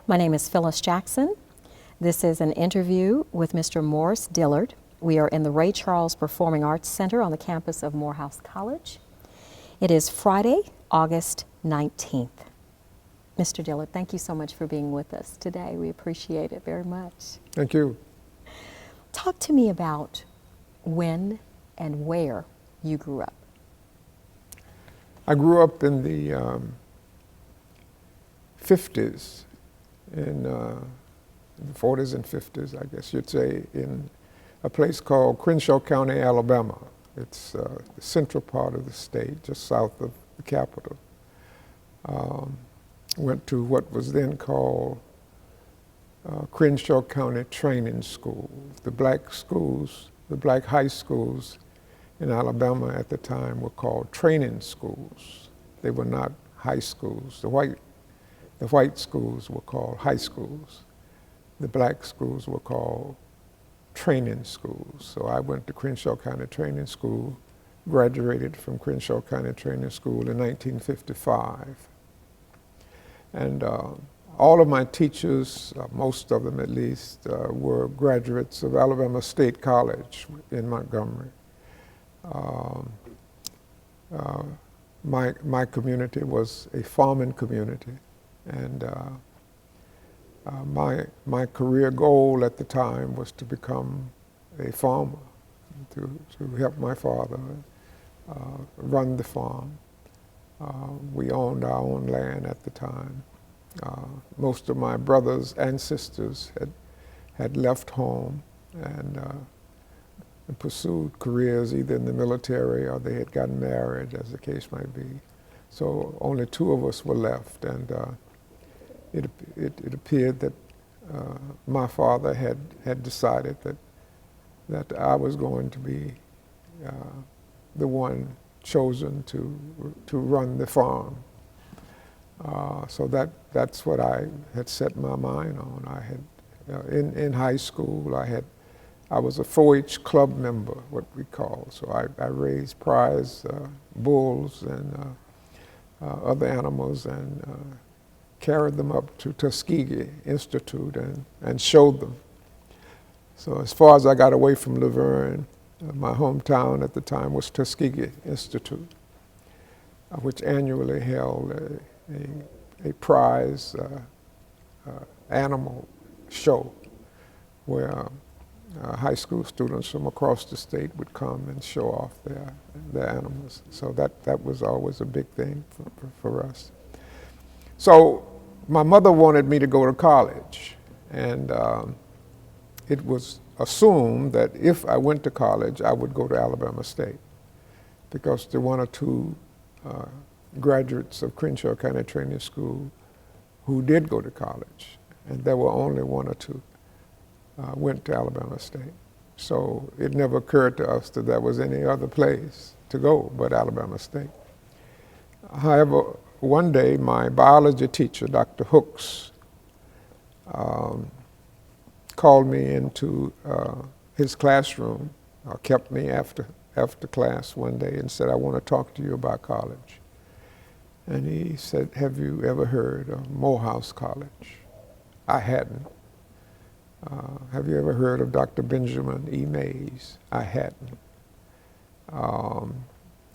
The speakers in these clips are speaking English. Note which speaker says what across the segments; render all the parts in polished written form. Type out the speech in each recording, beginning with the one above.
Speaker 1: My name is Phyllis Jackson. This is an interview with Mr. Morris Dillard. We are in the Ray Charles Performing Arts Center on the campus of Morehouse College. It is Friday, August 19th. Mr. Dillard, thank you so much for being with us today. We appreciate it very much.
Speaker 2: Thank you.
Speaker 1: Talk to me about when and where you grew up.
Speaker 2: I grew up in the 50s, in the 40s and 50s, I guess you'd say, in a place called Crenshaw County, Alabama. It's the central part of the state, just south of the capital. Went to what was then called Crenshaw County Training School. The black schools, the black high schools in Alabama at the time were called training schools. They were not high schools. The white schools were called high schools. The black schools were called training schools. So I went to Crenshaw County Training School, graduated from Crenshaw County Training School in 1955. And all of my teachers, most of them at least, were graduates of Alabama State College in Montgomery. My community was a farming community, and my career goal at the time was to become a farmer, to help my father run the farm. We owned our own land at the time. Most of my brothers and sisters had left home and pursued careers either in the military or they had gotten married, as the case might be. So only two of us were left, and it appeared that my father had decided that I was going to be the one chosen to run the farm. So that's what I had set my mind on. I had in high school I was a 4-H club member, what we call. So I raised prize bulls and other animals and carried them up to Tuskegee Institute and showed them. So as far as I got away from Laverne, my hometown at the time was Tuskegee Institute, which annually held a prize animal show where high school students from across the state would come and show off their animals. So that was always a big thing for us. So my mother wanted me to go to college, and it was assumed that if I went to college, I would go to Alabama State, because there were one or two graduates of Crenshaw County Training School who did go to college, and there were only one or two went to Alabama State. So it never occurred to us that there was any other place to go but Alabama State. However, one day my biology teacher, Dr. Hooks, called me into his classroom, kept me after class one day and said, "I want to talk to you about college." And he said, "Have you ever heard of Morehouse College?" I hadn't. "Have you ever heard of Dr. Benjamin E. Mays?" I hadn't.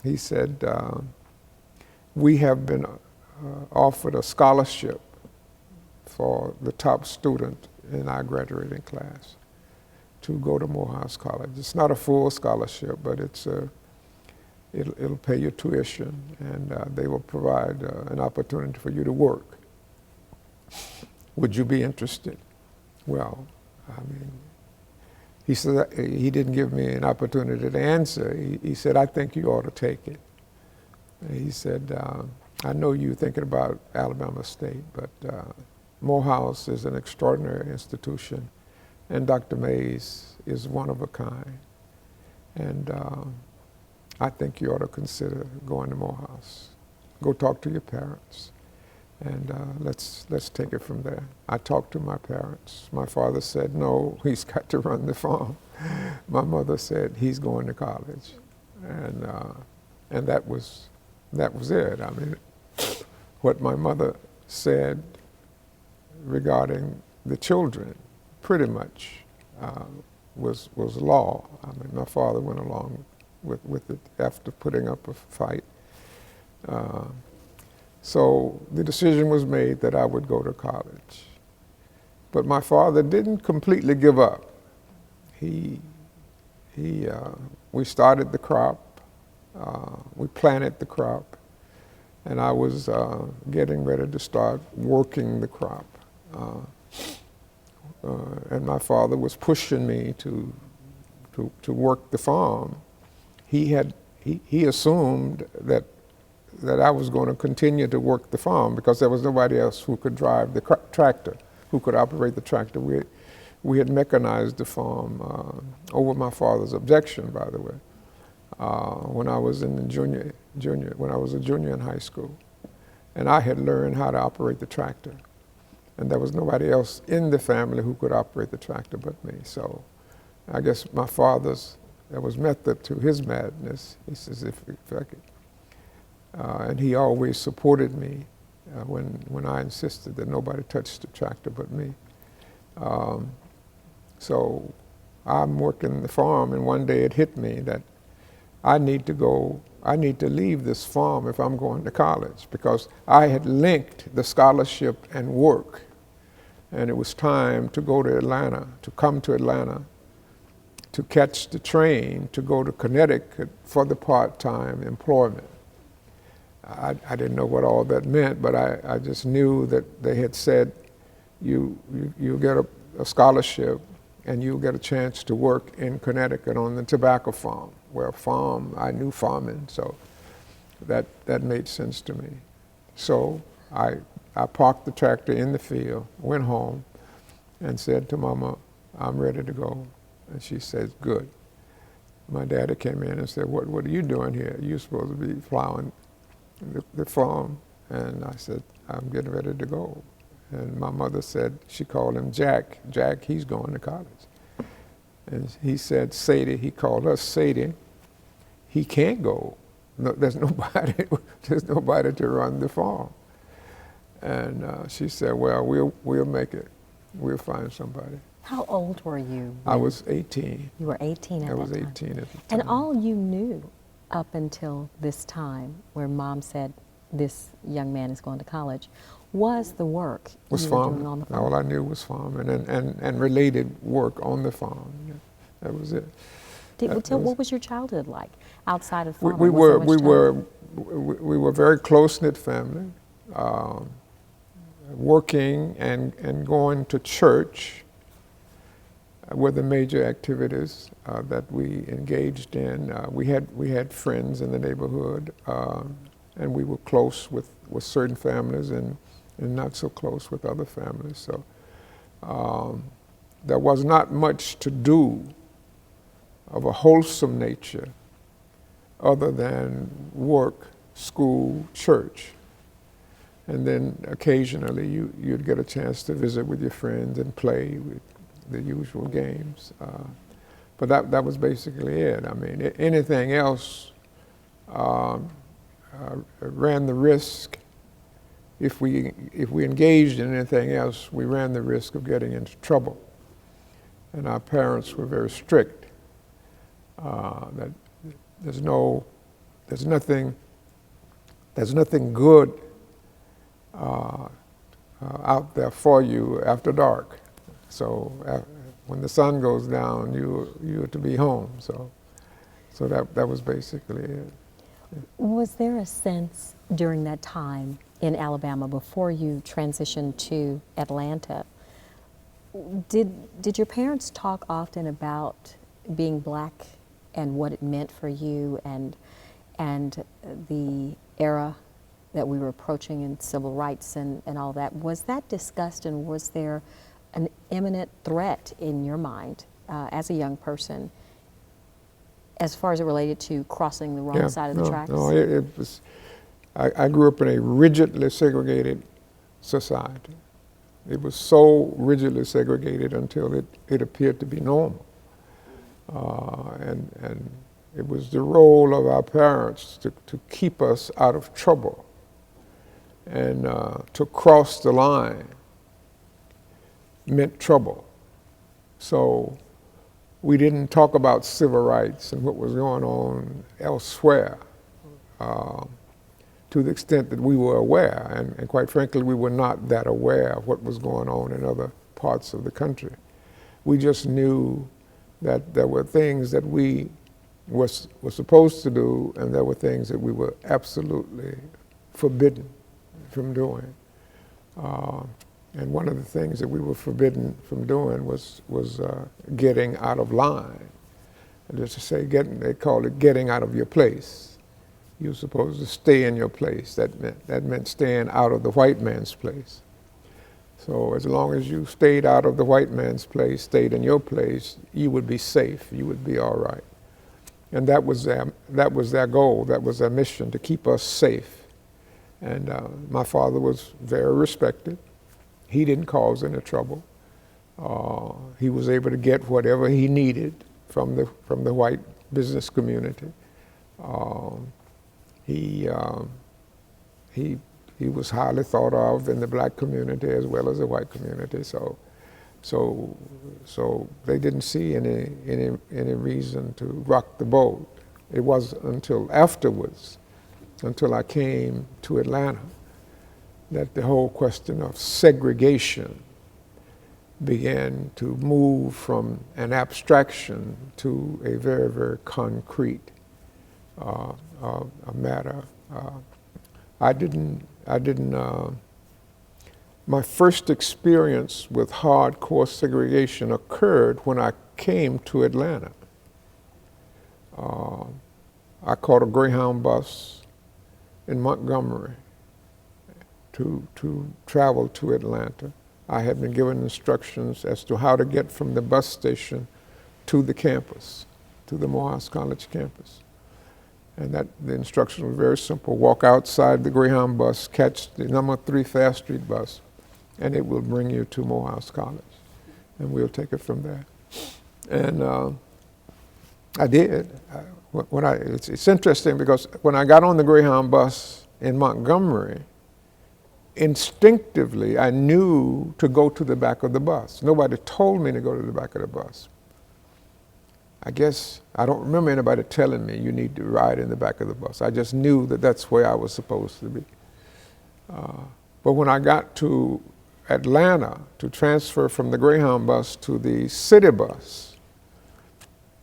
Speaker 2: He said, "We have been offered a scholarship for the top student in our graduating class to go to Morehouse College. It's not a full scholarship, but it'll pay your tuition, and they will provide an opportunity for you to work. Would you be interested?" Well, I mean, he said, he didn't give me an opportunity to answer. He said, "I think you ought to take it." And he said, "I know you're thinking about Alabama State, but Morehouse is an extraordinary institution, and Dr. Mays is one of a kind. And I think you ought to consider going to Morehouse. Go talk to your parents, and let's take it from there." I talked to my parents. My father said, "No, he's got to run the farm." My mother said, "He's going to college," and that was it. I mean, what my mother said regarding the children, pretty much, was law. I mean, my father went along with it after putting up a fight. So the decision was made that I would go to college. But my father didn't completely give up. We started the crop, we planted the crop, and I was getting ready to start working the crop. And my father was pushing me to work the farm. He assumed that I was going to continue to work the farm because there was nobody else who could drive the tractor, who could operate the tractor. We had mechanized the farm over my father's objection, by the way, when I was in when I was a junior in high school, and I had learned how to operate the tractor, and there was nobody else in the family who could operate the tractor but me. So, I guess my father's there was method to his madness. He says if I could, and he always supported me when I insisted that nobody touched the tractor but me. So I'm working the farm, and one day it hit me that I need to leave this farm if I'm going to college, because I had linked the scholarship and work, and it was time to go to Atlanta, to come to Atlanta, to catch the train to go to Connecticut for the part-time employment. I didn't know what all that meant, but I just knew that they had said, you get a scholarship and you get a chance to work in Connecticut on the tobacco farm. Well, I knew farming, so that made sense to me. So I parked the tractor in the field, went home, and said to Mama, I'm ready to go. And she said, good. My daddy came in and said, what are you doing here? You're supposed to be plowing the farm. And I said, I'm getting ready to go. And my mother said, she called him Jack. Jack, he's going to college. And he said, Sadie, he called her Sadie. He can't go. No, there's nobody to run the farm. And she said, well, we'll make it. We'll find somebody.
Speaker 1: How old were you?
Speaker 2: I was 18.
Speaker 1: You were 18 at that time.
Speaker 2: I was 18 at the time.
Speaker 1: And all you knew up until this time, where Mom said this young man is going to college, was the work
Speaker 2: was
Speaker 1: you were doing
Speaker 2: farming.
Speaker 1: on the farm.
Speaker 2: All I knew was farming and related work on the farm. Yeah, that was it.
Speaker 1: What was your childhood like outside of farming?
Speaker 2: We were a very close-knit family, working and going to church were the major activities that we engaged in. We had friends in the neighborhood, and we were close with certain families and not so close with other families. So there was not much to do of a wholesome nature other than work, school, church. And then occasionally you'd get a chance to visit with your friends and play with the usual games. But that was basically it. I mean, anything else ran the risk. If we engaged in anything else, we ran the risk of getting into trouble. And our parents were very strict. That there's nothing good out there for you after dark. So when the sun goes down, you're to be home. So that was basically it.
Speaker 1: Was there a sense during that time in Alabama before you transitioned to Atlanta? Did your parents talk often about being black and what it meant for you and the era that we were approaching in civil rights and all that? Was that discussed, and was there an imminent threat in your mind as a young person as far as it related to crossing the wrong side of the tracks?
Speaker 2: No, it was. I grew up in a rigidly segregated society. It was so rigidly segregated until it appeared to be normal. And it was the role of our parents to keep us out of trouble and to cross the line meant trouble. So we didn't talk about civil rights and what was going on elsewhere to the extent that we were aware. And quite frankly, we were not that aware of what was going on in other parts of the country. We just knew that there were things that we were supposed to do, and there were things that we were absolutely forbidden from doing. And one of the things that we were forbidden from doing was getting out of line. And just to say, they call it getting out of your place. You're supposed to stay in your place. That meant staying out of the white man's place. So as long as you stayed out of the white man's place, stayed in your place, you would be safe. You would be all right. And that was their goal. That was their mission, to keep us safe. And my father was very respected. He didn't cause any trouble. He was able to get whatever he needed from the white business community. He was highly thought of in the black community as well as the white community. So they didn't see any reason to rock the boat. It wasn't until afterwards, until I came to Atlanta, that the whole question of segregation began to move from an abstraction to a very, very concrete matter. My first experience with hardcore segregation occurred when I came to Atlanta. I caught a Greyhound bus in Montgomery to travel to Atlanta. I had been given instructions as to how to get from the bus station to the campus, to the Morehouse College campus. And the instructions were very simple. Walk outside the Greyhound bus, catch the number 3 Fair Street bus, and it will bring you to Morehouse College. And we'll take it from there. And I did. It's interesting because when I got on the Greyhound bus in Montgomery, instinctively I knew to go to the back of the bus. Nobody told me to go to the back of the bus. I guess I don't remember anybody telling me you need to ride in the back of the bus. I just knew that that's where I was supposed to be. But when I got to Atlanta to transfer from the Greyhound bus to the city bus,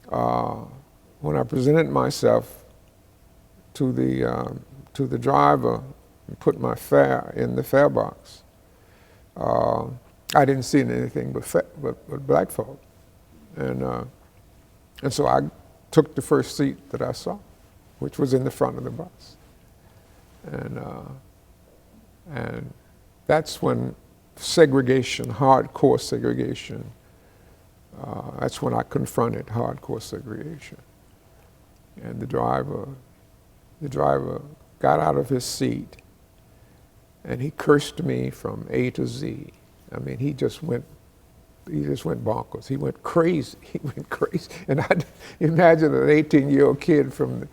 Speaker 2: when I presented myself to the driver and put my fare in the fare box, I didn't see anything but black folk. And so I took the first seat that I saw, which was in the front of the bus. And that's when segregation, hardcore segregation, that's when I confronted hardcore segregation. And the driver got out of his seat and he cursed me from A to Z. I mean, he just went bonkers. He went crazy. And I imagine an 18-year-old kid from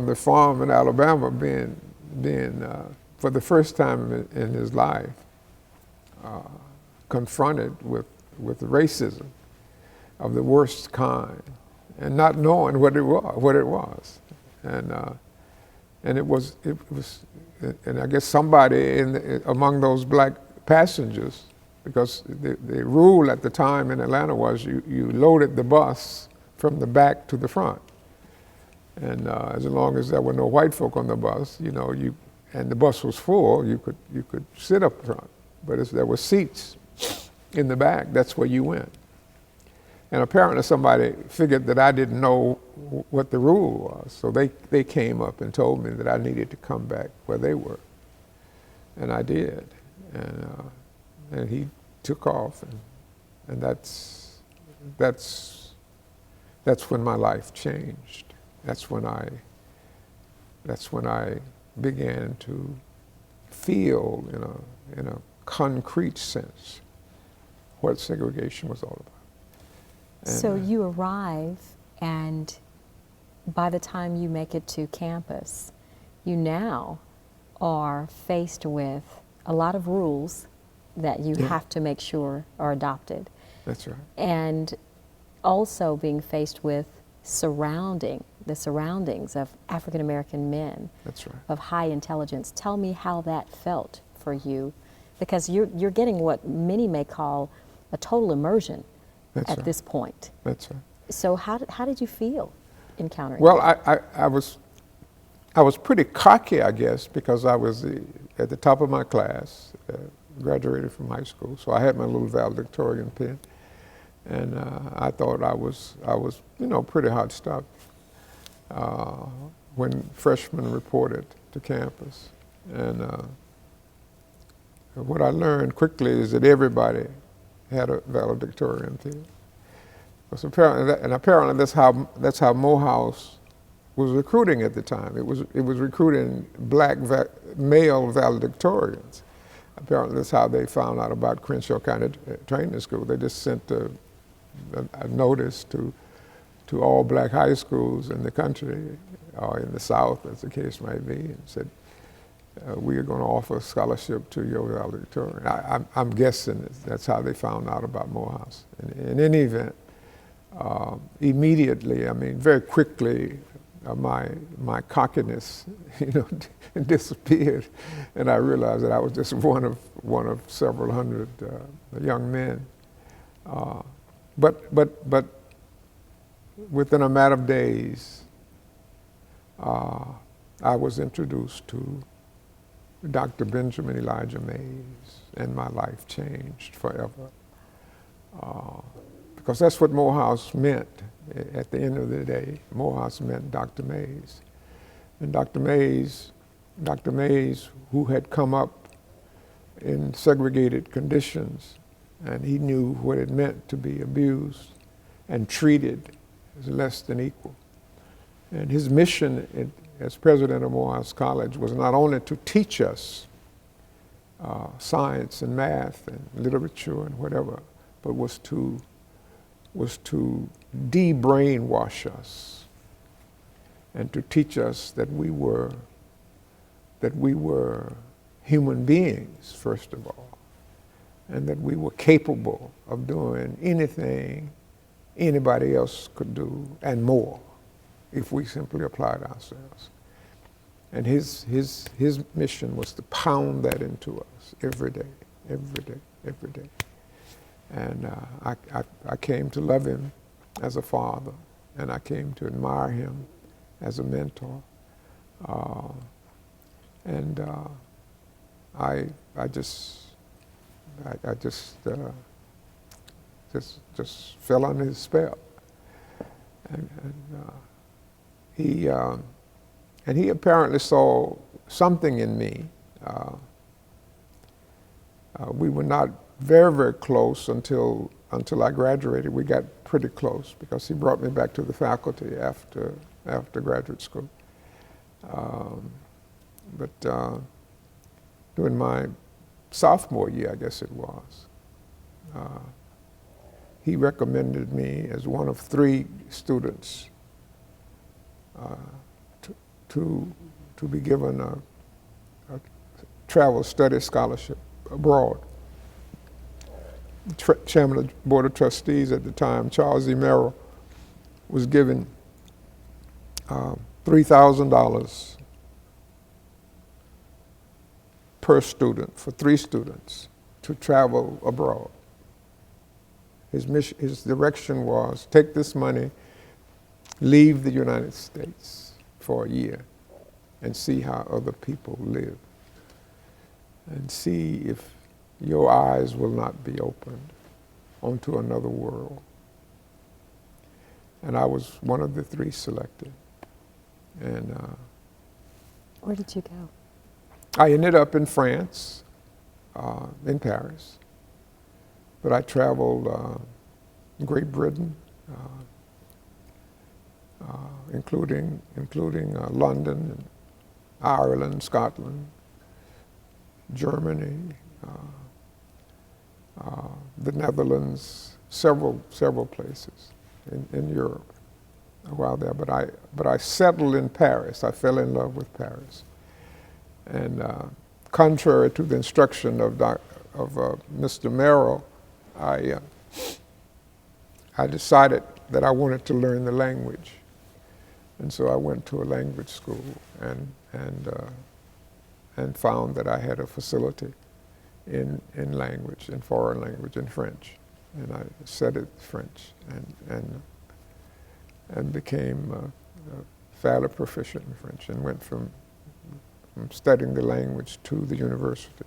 Speaker 2: the farm in Alabama being for the first time in his life, confronted with racism of the worst kind, and not knowing what it was. And it was, and I guess somebody among those black passengers, because the rule at the time in Atlanta was you loaded the bus from the back to the front. And as long as there were no white folk on the bus, and the bus was full, you could sit up front. But if there were seats in the back, that's where you went. And apparently somebody figured that I didn't know what the rule was. So they came up and told me that I needed to come back where they were. And I did. And he took off, and that's when my life changed. That's when I began to feel in a concrete sense what segregation was all about. And
Speaker 1: so you arrive, and by the time you make it to campus, you now are faced with a lot of rules that you
Speaker 2: Yeah.
Speaker 1: have to make sure are adopted.
Speaker 2: That's right.
Speaker 1: And also being faced with the surroundings of African American men
Speaker 2: That's right.
Speaker 1: of high intelligence. Tell me how that felt for you, because you're getting what many may call a total immersion
Speaker 2: That's
Speaker 1: at
Speaker 2: right.
Speaker 1: this point.
Speaker 2: That's right.
Speaker 1: So how did you feel encountering
Speaker 2: Well,
Speaker 1: that?
Speaker 2: I was pretty cocky, I guess, because I was at the top of my class, graduated from high school, so I had my little valedictorian pen, and I thought I was pretty hot stuff when freshmen reported to campus. And what I learned quickly is that everybody had a valedictorian pen. Apparently that's how Morehouse was recruiting at the time. It was recruiting black male valedictorians. Apparently that's how they found out about Crenshaw County Training School. They just sent a notice to all black high schools in the country, or in the South, as the case might be, and said, we are going to offer a scholarship to your valedictorian. I'm guessing that's how they found out about Morehouse. In any event, immediately, I mean, very quickly, my cockiness, disappeared, and I realized that I was just one of several hundred young men. But within a matter of days, I was introduced to Dr. Benjamin Elijah Mays, and my life changed forever. Because that's what Morehouse meant at the end of the day. Morehouse meant Dr. Mays. And Dr. Mays, who had come up in segregated conditions, and he knew what it meant to be abused and treated as less than equal. And his mission as president of Morehouse College was not only to teach us science and math and literature and whatever, but was to de-brainwash us and to teach us that we were human beings, first of all, and that we were capable of doing anything anybody else could do and more if we simply applied ourselves. And his mission was to pound that into us every day, every day, every day. And I came to love him as a father, and I came to admire him as a mentor. I just fell under his spell. And he apparently saw something in me. We were not very, very close until I graduated. We got pretty close because he brought me back to the faculty after graduate school. But during my sophomore year, I guess it was, he recommended me as one of 3 students to be given a travel study scholarship abroad. Chairman of the Board of Trustees at the time, Charles E. Merrill, was given $3,000 per student for 3 students to travel abroad. His direction was, take this money, leave the United States for a year and see how other people live, and see if your eyes will not be opened onto another world. And I was one of the 3 selected. And
Speaker 1: Where did you go?
Speaker 2: I ended up in France, in Paris. But I traveled Great Britain, including London, and Ireland, Scotland, Germany, the Netherlands, several places in Europe a while there. But I settled in Paris. I fell in love with Paris. And contrary to the instruction of Mr. Merrill, I decided that I wanted to learn the language. And so I went to a language school and found that I had a facility in language, in foreign language, in French. And I studied French and became fairly proficient in French, and went from studying the language to the university.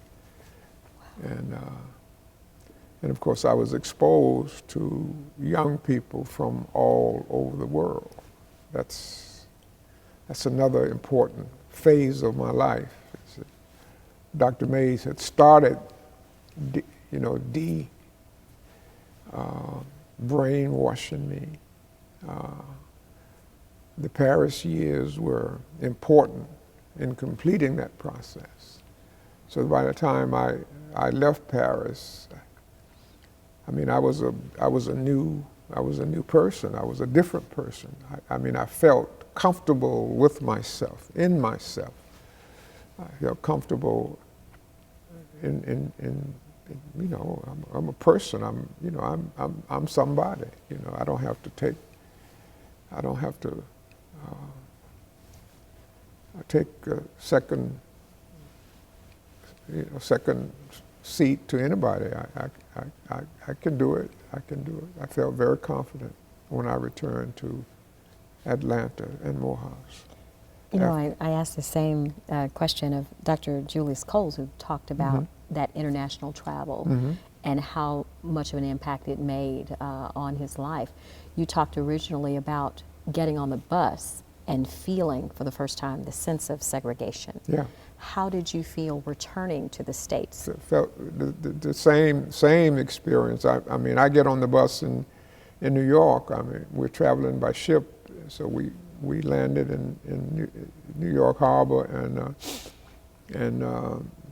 Speaker 2: And of course, I was exposed to young people from all over the world. That's another important phase of my life. Dr. Mays had started, brainwashing me. The Paris years were important in completing that process. So by the time I left Paris, I was a new person. I was a different person. I felt comfortable with myself, in myself. I felt comfortable in I'm a person. I'm somebody. I don't have to take a second seat to anybody. I can do it. I felt very confident when I returned to Atlanta and Morehouse.
Speaker 1: I asked the same question of Dr. Julius Coles, who talked about that international travel and how much of an impact it made on his life. You talked originally about getting on the bus and feeling for the first time the sense of segregation.
Speaker 2: Yeah.
Speaker 1: How did you feel returning to the States?
Speaker 2: It felt the same experience. I get on the bus in New York. We're traveling by ship, so we landed in New York Harbor and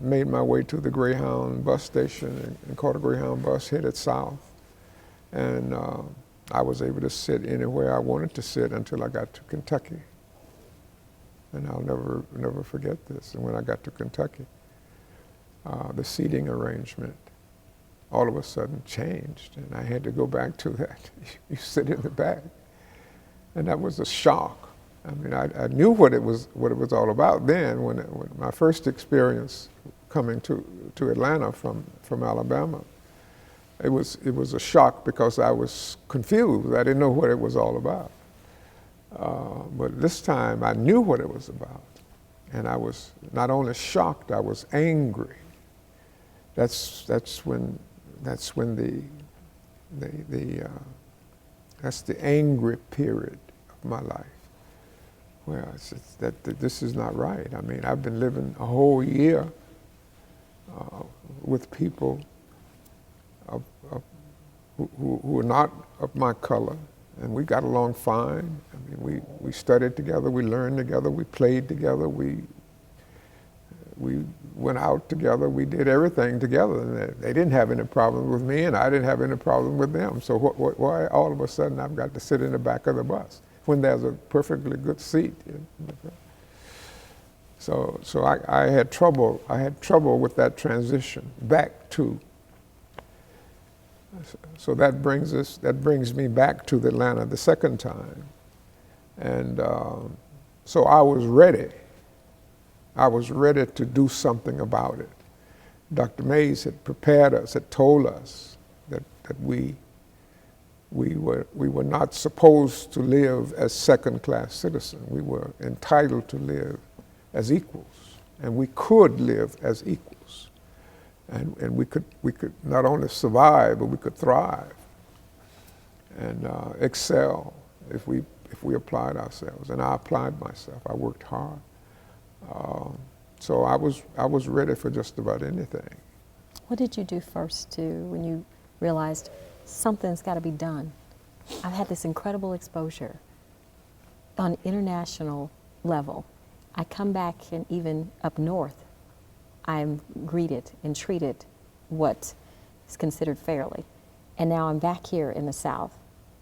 Speaker 2: made my way to the Greyhound bus station and caught a Greyhound bus headed south. And I was able to sit anywhere I wanted to sit until I got to Kentucky. And I'll never forget this. And when I got to Kentucky, the seating arrangement all of a sudden changed, and I had to go back to that. You sit in the back, and that was a shock. I knew what it was all about then. When my first experience coming to Atlanta from Alabama, it was a shock because I was confused. I didn't know what it was all about. But this time I knew what it was about, and I was not only shocked, I was angry. That's the angry period of my life, where I said that this is not right. I've been living a whole year with people who are not of my color, and we got along fine. We studied together, we learned together, we played together, we went out together, we did everything together. And they didn't have any problem with me, and I didn't have any problem with them. So why all of a sudden I've got to sit in the back of the bus when there's a perfectly good seat? So I had trouble with that transition back to. So that brings me back to Atlanta the second time, and so I was ready. I was ready to do something about it. Dr. Mays had prepared us, had told us that we were not supposed to live as second-class citizens. We were entitled to live as equals, and we could live as equals. And we could not only survive, but we could thrive and excel if we applied ourselves. And I applied myself. I worked hard. So I was ready for just about anything.
Speaker 1: What did you do first when you realized something's got to be done? I've had this incredible exposure on international level. I come back, and even up north, I'm greeted and treated what is considered fairly. And now I'm back here in the South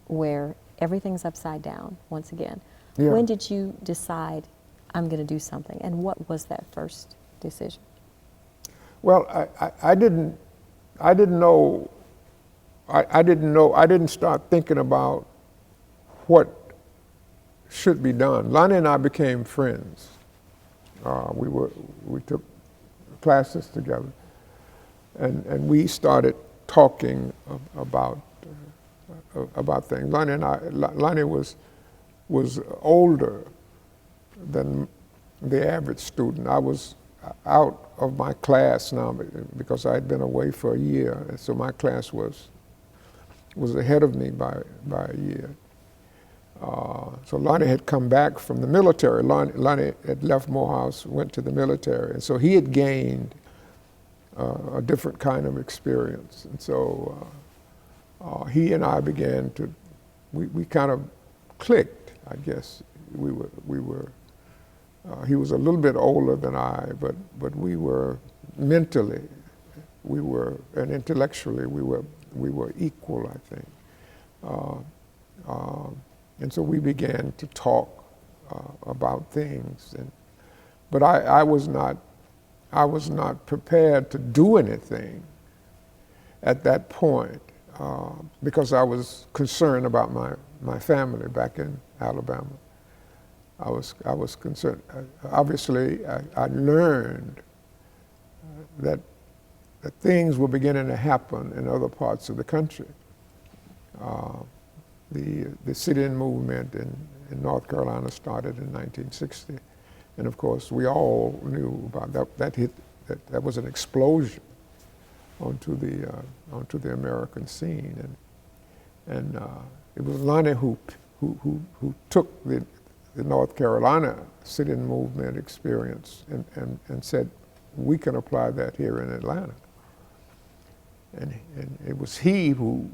Speaker 1: where everything's upside down once again. Yeah. When did you decide I'm going to do something? And what was that first decision?
Speaker 2: Well, I didn't I didn't know, I didn't start thinking about what should be done. Lonnie and I became friends. We took classes together, and we started talking about things. Lonnie was older than the average student. I was out of my class now because I had been away for a year, and so my class was ahead of me by a year. So Lonnie had come back from the military. Lonnie had left Morehouse, went to the military, and so he had gained a different kind of experience. And so he and I began to, we kind of clicked, I guess. He was a little bit older than I, but we were mentally, and intellectually, we were equal, I think. And so we began to talk about things, but I was not prepared to do anything at that point because I was concerned about my family back in Alabama. I was concerned. Obviously, I learned that things were beginning to happen in other parts of the country. The sit-in movement in North Carolina started in 1960, and of course we all knew about that. That was an explosion onto the American scene, and it was Lonnie who took the North Carolina sit-in movement experience and said, we can apply that here in Atlanta. And it was he who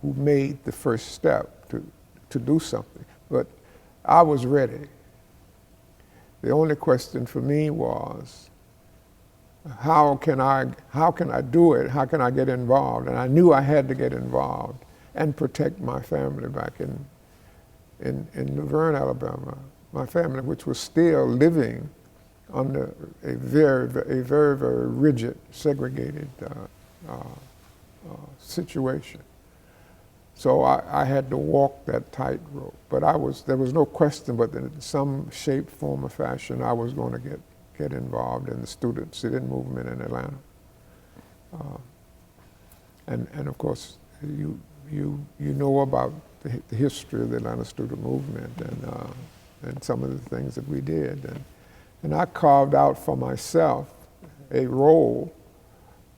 Speaker 2: made the first step to do something. But I was ready. The only question for me was, how can I do it? How can I get involved? And I knew I had to get involved and protect my family back in Laverne, Alabama. My family, which was still living under a very, very rigid, segregated situation. So I had to walk that tightrope. But there was no question but that in some shape, form, or fashion, I was going to get involved in the student sit-in movement in Atlanta. And of course, you know about the history of the Atlanta student movement and some of the things that we did. And I carved out for myself a role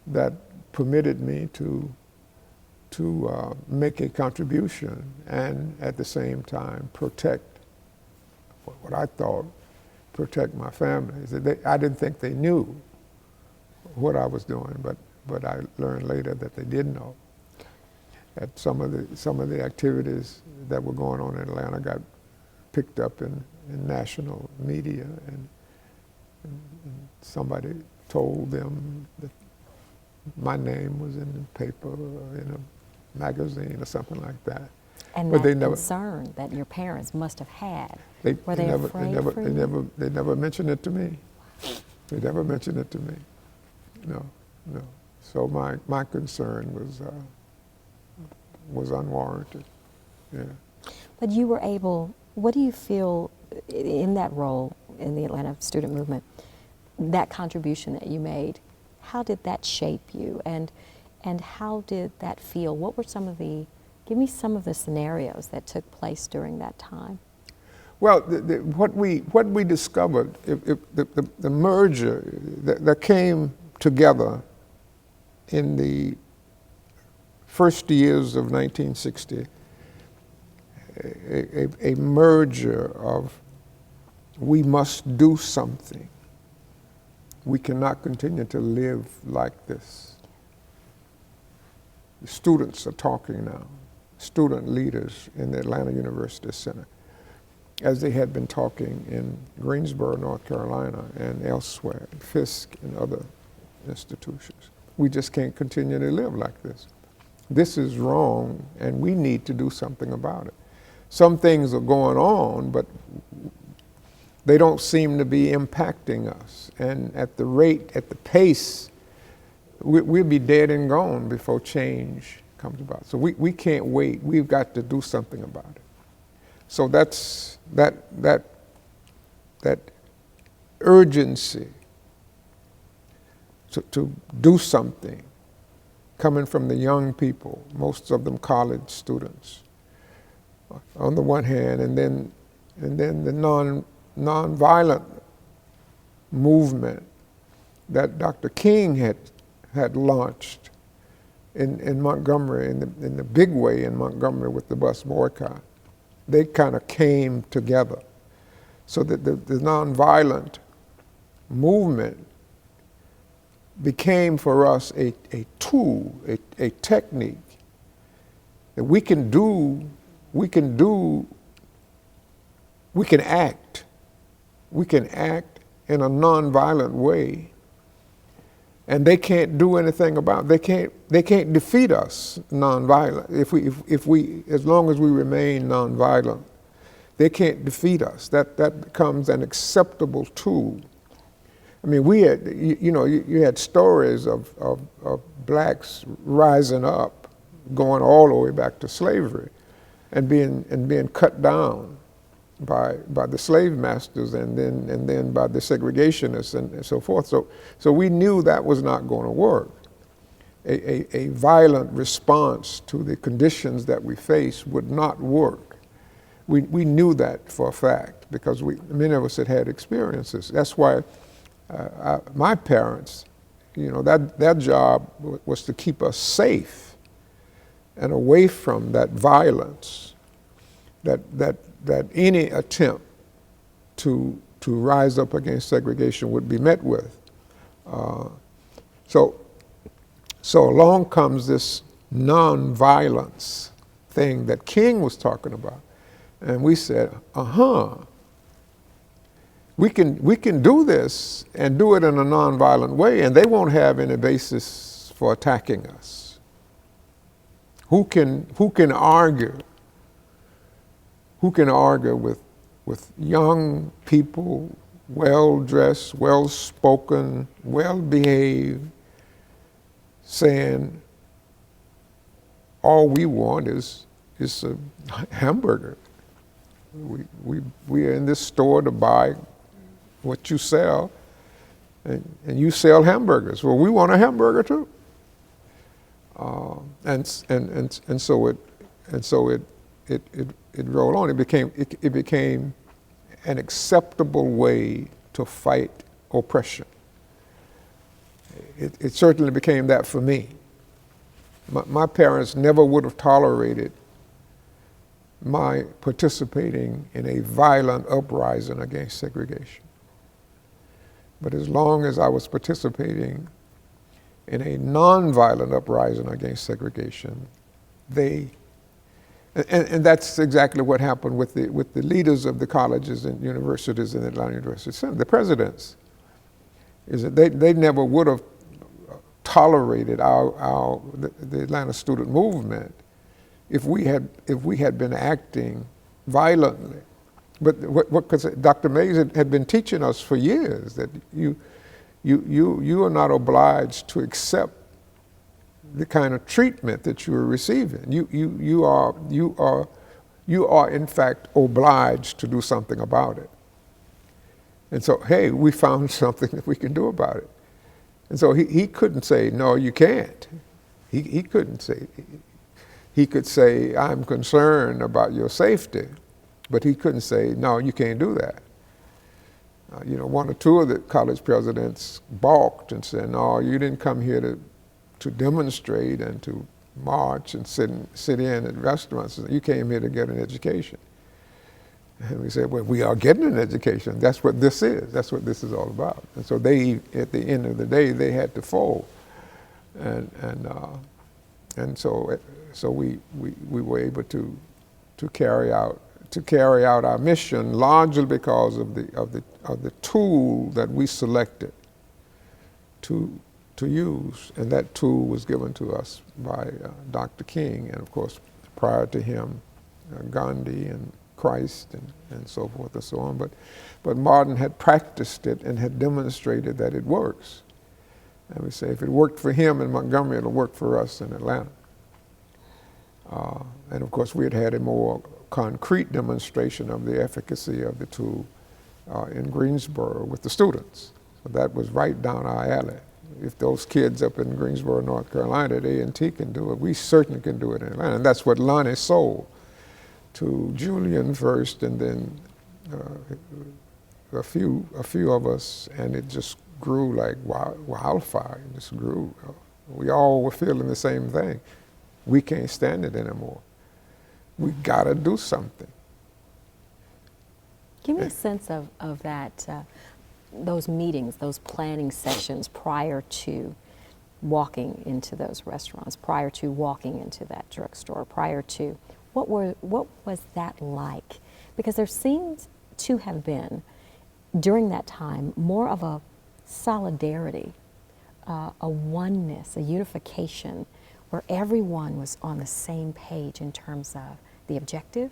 Speaker 2: that permitted me to make a contribution and at the same time protect what I thought, protect my family. I didn't think they knew what I was doing, but I learned later that they did know. That some of the activities that were going on in Atlanta got picked up in national media, and somebody told them that my name was in the paper or in a magazine or something like that.
Speaker 1: And
Speaker 2: but
Speaker 1: that concern that your parents must have had, were they afraid for you?
Speaker 2: They never mentioned it to me. They never mentioned it to me. No. So my concern was unwarranted. Yeah.
Speaker 1: But you were able, what do you feel in that role in the Atlanta student movement, that contribution that you made, how did that shape you, and how did that feel? What were give me some of the scenarios that took place during that time?
Speaker 2: Well, what we discovered, the merger that came together in the first years of 1960, a merger of we must do something. We cannot continue to live like this. The students are talking now, student leaders in the Atlanta University Center, as they had been talking in Greensboro, North Carolina, and elsewhere, Fisk and other institutions. We just can't continue to live like this. This is wrong, and we need to do something about it. Some things are going on, but they don't seem to be impacting us. And at the pace we'll be dead and gone before change comes about. So we can't wait. We've got to do something about it. So that's that urgency to do something coming from the young people, most of them college students, on the one hand, and then the nonviolent movement that Dr. King had launched in Montgomery, in the big way in Montgomery with the bus boycott. They kind of came together. So that the nonviolent movement became for us a tool, a technique that we can act in a nonviolent way, and they can't do anything about it. They can't defeat us nonviolent. If we as long as we remain nonviolent, they can't defeat us. That becomes an acceptable tool. I mean, we had, you had stories of blacks rising up, going all the way back to slavery, and being cut down by the slave masters, and then by the segregationists and so forth. So we knew that was not going to work. A violent response to the conditions that we face would not work. We knew that for a fact because many of us had experiences. That's why my parents, their job was to keep us safe and away from that violence, that any attempt to rise up against segregation would be met with. So along comes this nonviolence thing that King was talking about. And we said, we can do this and do it in a nonviolent way, and they won't have any basis for attacking us. Who can argue? Who can argue with young people, well-dressed, well-spoken, well-behaved, saying all we want is a hamburger? We are in this store to buy what you sell, and you sell hamburgers. Well, we want a hamburger too. And so it rolled on. It became an acceptable way to fight oppression. It certainly became that for me. My parents never would have tolerated my participating in a violent uprising against segregation. But as long as I was participating in a nonviolent uprising against segregation, and that's exactly what happened with the leaders of the colleges and universities in Atlanta University Center, the presidents, is that they never would have tolerated the Atlanta student movement if we had been acting violently. But because Dr. Mays had been teaching us for years that you are not obliged to accept the kind of treatment that you are receiving. You are in fact obliged to do something about it. And so, hey, we found something that we can do about it. And so he couldn't say, no, you can't. He couldn't say. He could say, I'm concerned about your safety, but he couldn't say, no, you can't do that. One or two of the college presidents balked and said, no, you didn't come here to demonstrate and to march and sit in at restaurants. You came here to get an education. And we said, well, we are getting an education. That's what this is. That's what this is all about. And so they, at the end of the day, they had to fold. And so we were able to carry out our mission largely because of the tool that we selected to use, and that tool was given to us by Dr. King, and of course prior to him, Gandhi and Christ and so forth and so on. But Martin had practiced it and had demonstrated that it works. And we say, if it worked for him in Montgomery, it'll work for us in Atlanta. And of course, we had had a more concrete demonstration of the efficacy of the tool in Greensboro with the students. So that was right down our alley. If those kids up in Greensboro, North Carolina at A&T can do it, we certainly can do it in Atlanta. And that's what Lonnie sold to Julian first, and then a few of us, and it just grew like wildfire. It just grew. We all were feeling the same thing. We can't stand it anymore. We gotta do something.
Speaker 1: Give me a sense of that, those meetings, those planning sessions prior to walking into those restaurants, prior to walking into that drugstore, prior to, what was that like? Because there seemed to have been, during that time, more of a solidarity, a oneness, a unification, where everyone was on the same page in terms of the objective,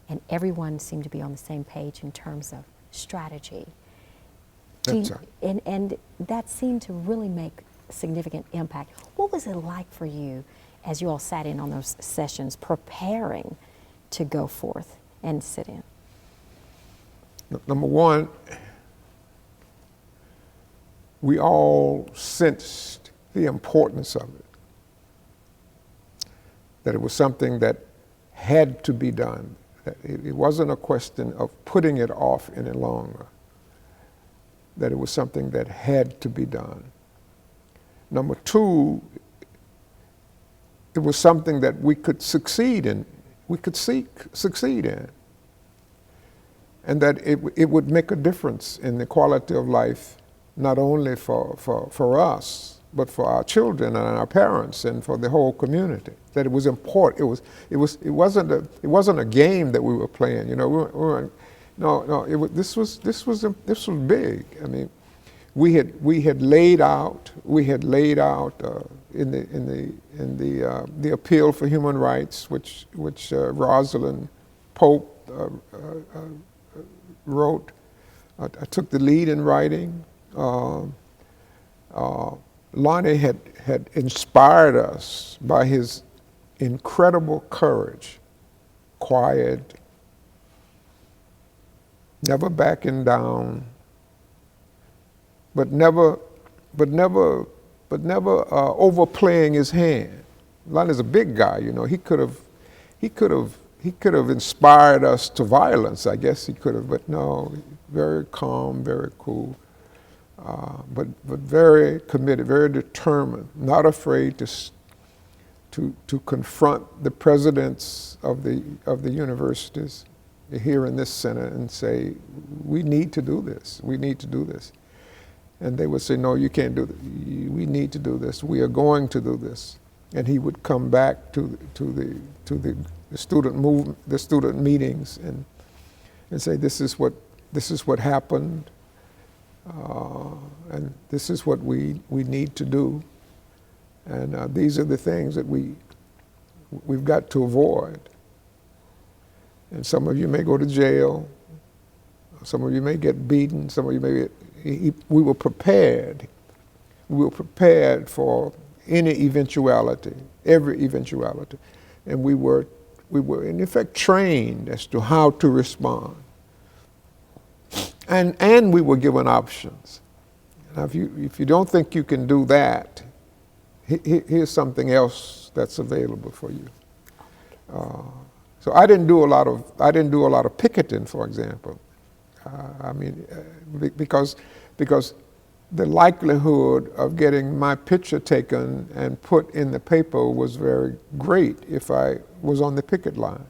Speaker 1: and everyone seemed to be on the same page in terms of strategy.
Speaker 2: That's right.
Speaker 1: And that seemed to really make a significant impact. What was it like for you as you all sat in on those sessions preparing to go forth and sit in?
Speaker 2: Number one, we all sensed the importance of it, that it was something that had to be done, that it wasn't a question of putting it off any longer, that it was something that had to be done. Number two, it was something that we could succeed in, succeed in, and that it would make a difference in the quality of life, not only for us, but for our children and our parents and for the whole community. That it was important. It wasn't a game that we were playing. You know, this was big. I mean, we had laid out in the appeal for human rights, which Rosalind Pope wrote. I took the lead in writing. Lonnie had inspired us by his incredible courage, quiet, never backing down, but never overplaying his hand. Lonnie's a big guy, you know. He could have inspired us to violence. I guess he could have, but no, very calm, very cool. But very committed, very determined, not afraid to confront the presidents of the universities here in this center and say, we need to do this. We need to do this. And they would say, no, you can't do this. We need to do this. We are going to do this. And he would come back to the student movement, the student meetings, and say, this is what happened. And this is what we need to do, and these are the things that we've got to avoid. And some of you may go to jail, some of you may get beaten, some of you may get, we were prepared. We were prepared for any eventuality, every eventuality, and we were in effect trained as to how to respond. And we were given options. Now, if you don't think you can do that, here's something else that's available for you. So I didn't do a lot of picketing, for example. Because the likelihood of getting my picture taken and put in the paper was very great if I was on the picket line.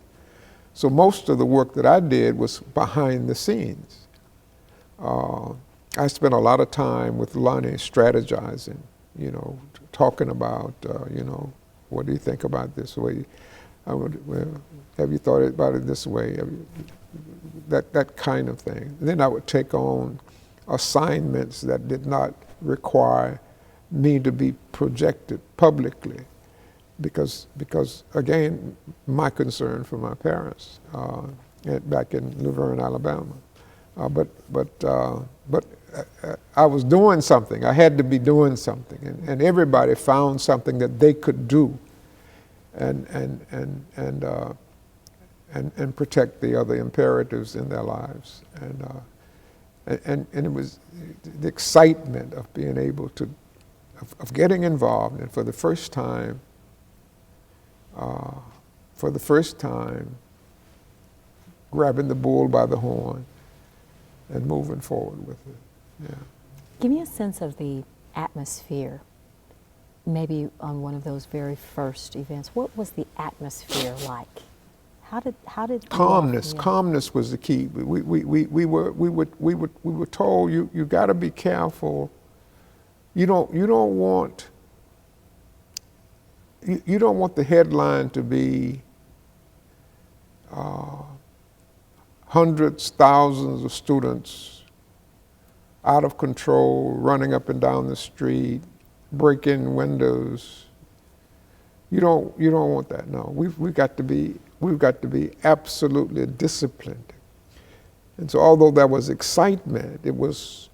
Speaker 2: So most of the work that I did was behind the scenes. I spent a lot of time with Lonnie strategizing, you know, talking about, you know, what do you think about this way? Have you thought about it this way? That kind of thing. And then I would take on assignments that did not require me to be projected publicly, because again, my concern for my parents back in Laverne, Alabama. But I was doing something. I had to be doing something, and everybody found something that they could do, and protect the other imperatives in their lives, and it was the excitement of being able to, of getting involved, and for the first time, grabbing the bull by the horn and moving forward with it. Yeah.
Speaker 1: Give me a sense of the atmosphere, maybe on one of those very first events. What was the atmosphere like? How did
Speaker 2: calmness? Calmness was the key. We were told you got to be careful. You don't want the headline to be hundreds, thousands of students out of control, running up and down the street, breaking windows. You don't want that. No, we've got to be absolutely disciplined. And so, although there was excitement, it was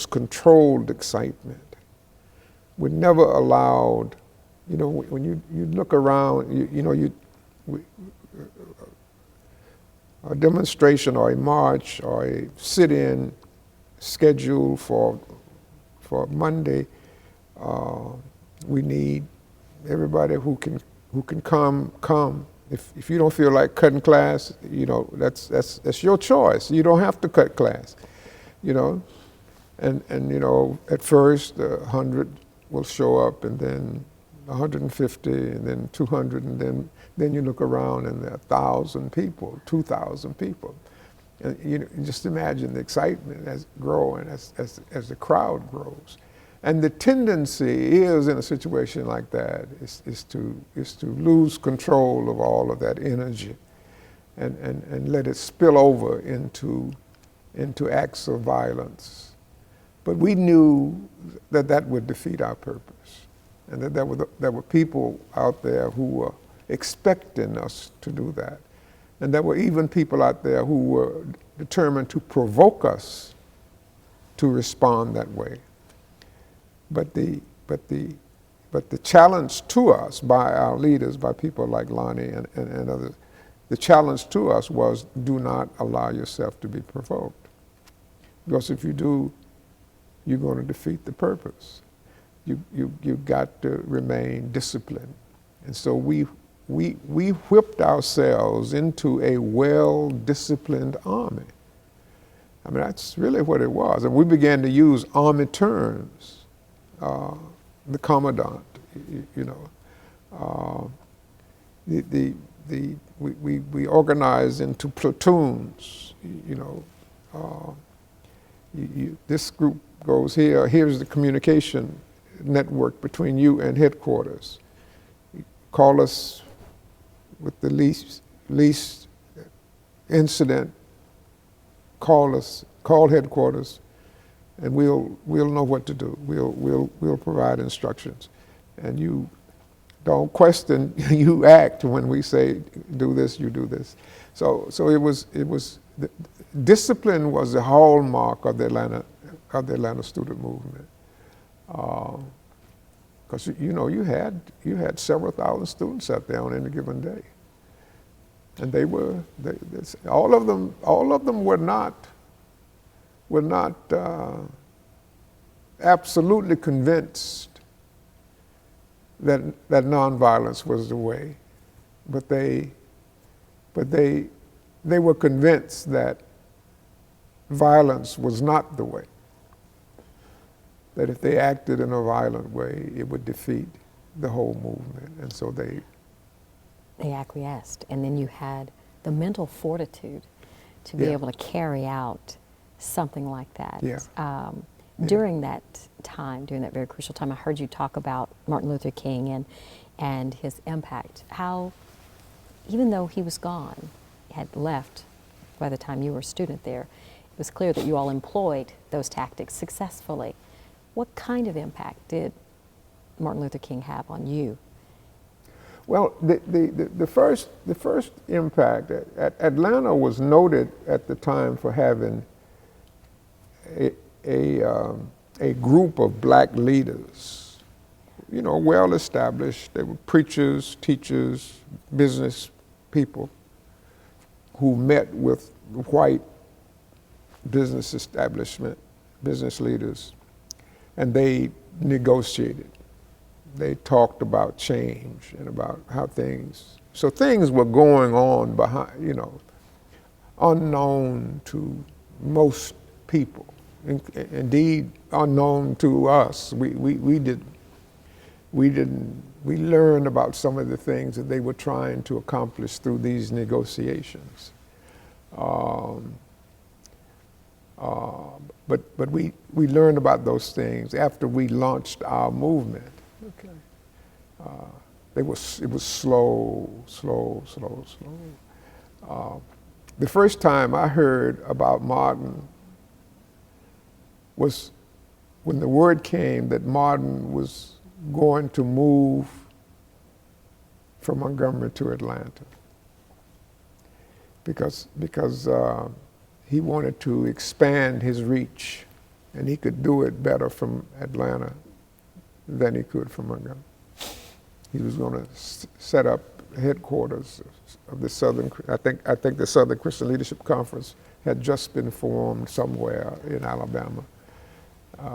Speaker 2: controlled excitement. We never allowed, when you look around, a demonstration or a march or a sit-in scheduled for Monday, we need everybody who can come. If you don't feel like cutting class, that's your choice. You don't have to cut class, and at first 100 will show up, and then 150, and then 200, and then you look around and there are 1,000 people, 2,000 people, and you just imagine the excitement as growing as the crowd grows. And the tendency is, in a situation like that, is to lose control of all of that energy, and let it spill over into acts of violence. But we knew that would defeat our purpose, and that there were people out there who were expecting us to do that, and there were even people out there who were determined to provoke us to respond that way. But the challenge to us by our leaders, by people like Lonnie and others, the challenge to us was, do not allow yourself to be provoked. Because if you do, you're going to defeat the purpose. You've got to remain disciplined. And so we whipped ourselves into a well-disciplined army. I mean, that's really what it was. And we began to use army terms. The commandant, we organized into platoons. This group goes here. Here's the communication network between you and headquarters. You call us with the least incident. Call headquarters. And we'll know what to do. We'll provide instructions, and you don't question. You act when we say do this. You do this. So it was discipline was the hallmark of the Atlanta student movement. Because you had several thousand students out there on any given day, and all of them were not absolutely convinced that nonviolence was the way, but they were convinced that violence was not the way. That if they acted in a violent way, it would defeat the whole movement, and so they
Speaker 1: acquiesced, and then you had the mental fortitude to be able to carry out something like that.
Speaker 2: Yeah.
Speaker 1: During that time, during that very crucial time, I heard you talk about Martin Luther King and his impact. How, even though he was gone, had left by the time you were a student there, it was clear that you all employed those tactics successfully. What kind of impact did Martin Luther King have on you?
Speaker 2: Well, the first impact, Atlanta was noted at the time for having a group of black leaders, well established. They were preachers, teachers, business people who met with white business establishment, business leaders, and they negotiated. They talked about change and about how things were going on behind, unknown to most people. Indeed, unknown to us. We learned about some of the things that they were trying to accomplish through these negotiations. But we learned about those things after we launched our movement. Okay. It was slow. The first time I heard about Martin was when the word came that Martin was going to move from Montgomery to Atlanta because he wanted to expand his reach, and he could do it better from Atlanta than he could from Montgomery. He was going to set up headquarters of the Southern. I think the Southern Christian Leadership Conference had just been formed somewhere in Alabama,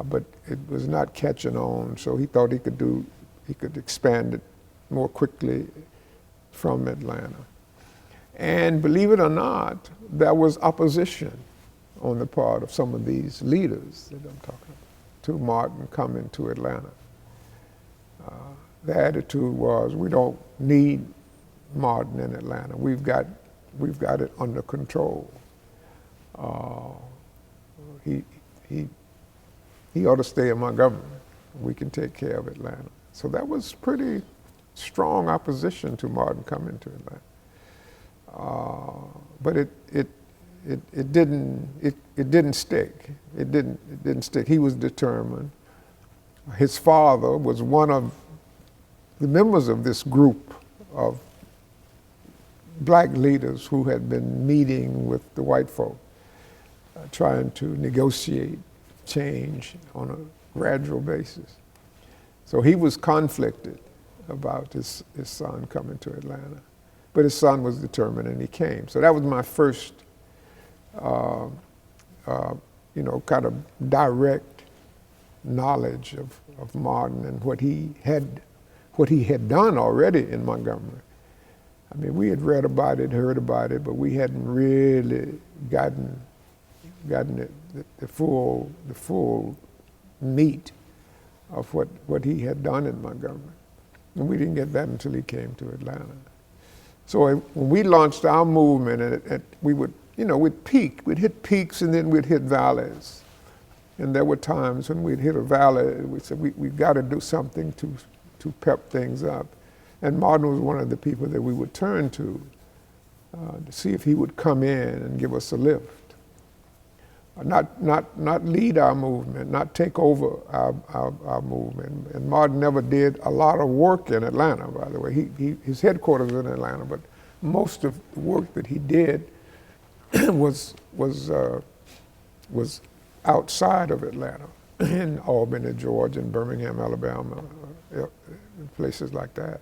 Speaker 2: but it was not catching on. So he thought he could expand it more quickly from Atlanta. And believe it or not, there was opposition on the part of some of these leaders that I'm talking about to Martin coming to Atlanta. The attitude was, we don't need Martin in Atlanta. We've got it under control. He ought to stay in Montgomery. We can take care of Atlanta. So that was pretty strong opposition to Martin coming to Atlanta. But it didn't stick. It didn't stick. He was determined. His father was one of the members of this group of black leaders who had been meeting with the white folk, trying to negotiate change on a gradual basis. So he was conflicted about his son coming to Atlanta. But his son was determined, and he came. So that was my first, kind of direct knowledge of Martin and what he had done already in Montgomery. I mean, we had read about it, heard about it, but we hadn't really gotten it, the full meat of what he had done in Montgomery. And we didn't get that until he came to Atlanta. So when we launched our movement, we would, we'd peak. We'd hit peaks and then we'd hit valleys. And there were times when we'd hit a valley, we said, we've got to do something to pep things up. And Martin was one of the people that we would turn to see if he would come in and give us a lift. Not lead our movement, not take over our movement. And Martin never did a lot of work in Atlanta, by the way. His headquarters was in Atlanta, but most of the work that he did was outside of Atlanta, in Albany, Georgia, and Birmingham, Alabama, places like that.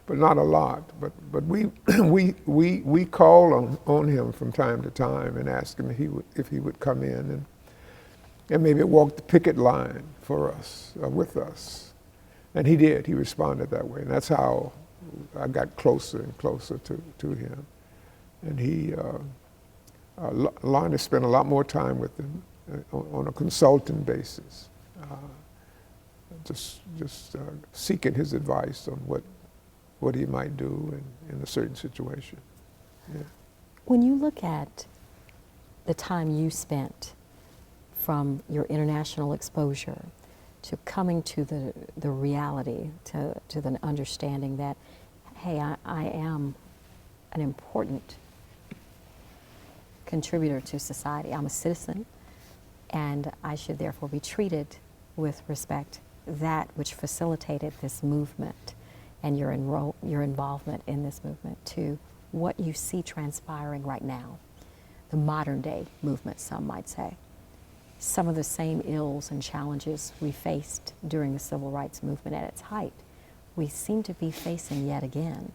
Speaker 2: But not a lot. But we called on him from time to time and asked him if he would come in and maybe walk the picket line for us, with us. And he did. He responded that way. And that's how I got closer and closer to him. And he learned to spend a lot more time with him on a consulting basis, just seeking his advice on what he might do in a certain situation. Yeah.
Speaker 1: When you look at the time you spent from your international exposure to coming to the reality, to the understanding that, hey, I am an important contributor to society. I'm a citizen, and I should therefore be treated with respect, that which facilitated this movement and your involvement in this movement, to what you see transpiring right now, the modern day movement, some might say. some of the same ills and challenges we faced during the civil rights movement at its height, we seem to be facing yet again.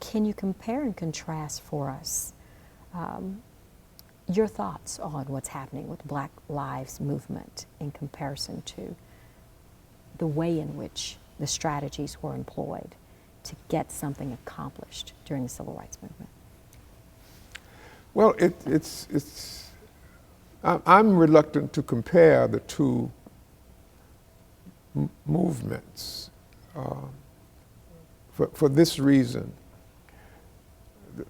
Speaker 1: Can you compare and contrast for us your thoughts on what's happening with the Black Lives Movement in comparison to the way in which the strategies were employed to get something accomplished during the civil rights movement?
Speaker 2: Well, I'm reluctant to compare the two movements for this reason.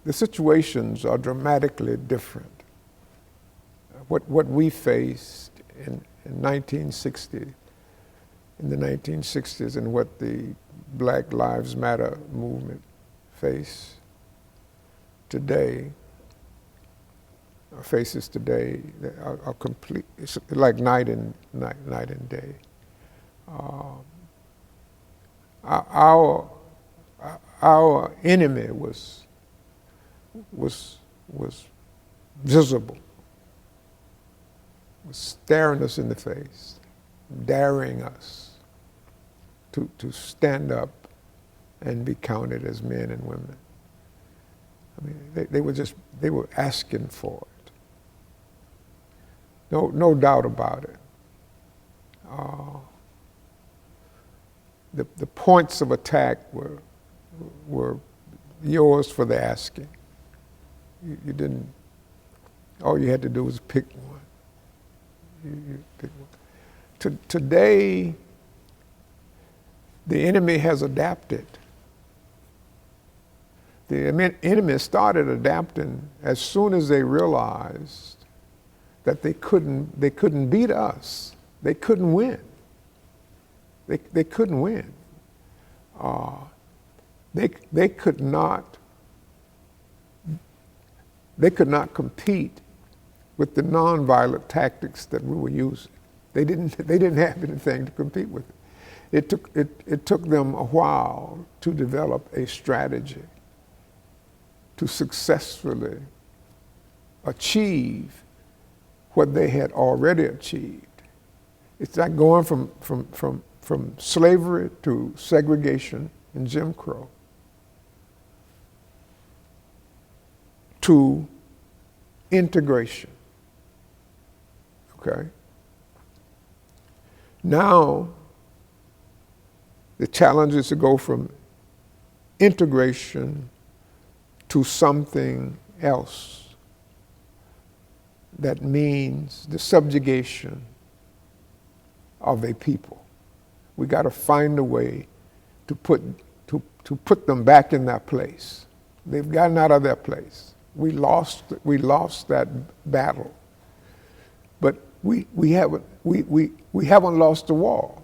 Speaker 2: The situations are dramatically different. What we faced in 1960, in the 1960s, and what the Black Lives Matter movement faces today are complete. It's like night and day. Our enemy was visible, was staring us in the face, daring us to stand up and be counted as men and women. I mean, they were asking for it. No doubt about it. The points of attack were yours for the asking. You didn't. All you had to do was pick one. You pick one. Today, the enemy has adapted. The enemy started adapting as soon as they realized that they couldn't beat us. They couldn't win. They couldn't win. They could not compete with the nonviolent tactics that we were using. They didn't have anything to compete with. It took them a while to develop a strategy to successfully achieve what they had already achieved. It's like going from slavery to segregation and Jim Crow to integration. Okay? Now, the challenge is to go from integration to something else that means the subjugation of a people. We got to find a way to put them back in that place. They've gotten out of that place. We lost that battle, but we haven't lost the war.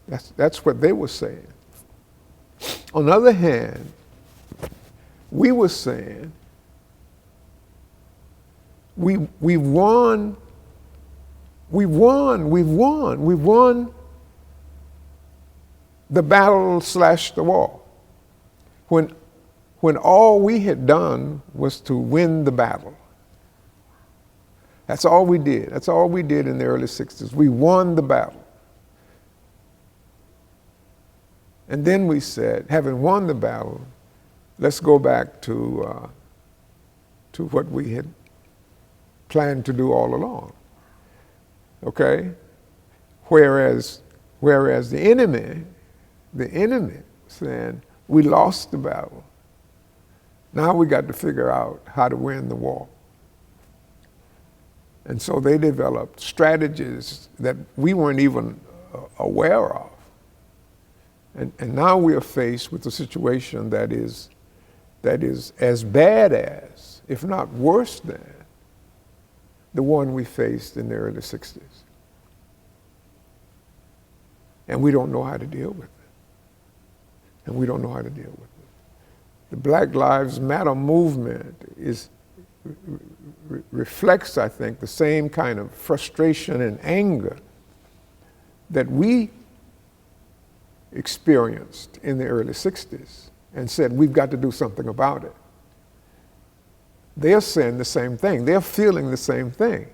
Speaker 2: That's what they were saying. On the other hand, we were saying we've won the battle / the war. When all we had done was to win the battle. That's all we did. That's all we did in the early 60s. We won the battle. And then we said, having won the battle, let's go back to what we had planned to do all along. Okay? Whereas the enemy saying, we lost the battle. Now we got to figure out how to win the war. And so they developed strategies that we weren't even aware of. And now we are faced with a situation that is as bad as, if not worse than, the one we faced in the early 60s. And we don't know how to deal with it. The Black Lives Matter movement reflects, I think, the same kind of frustration and anger that we experienced in the early 60s and said, we've got to do something about it. They're saying the same thing. They're feeling the same thing.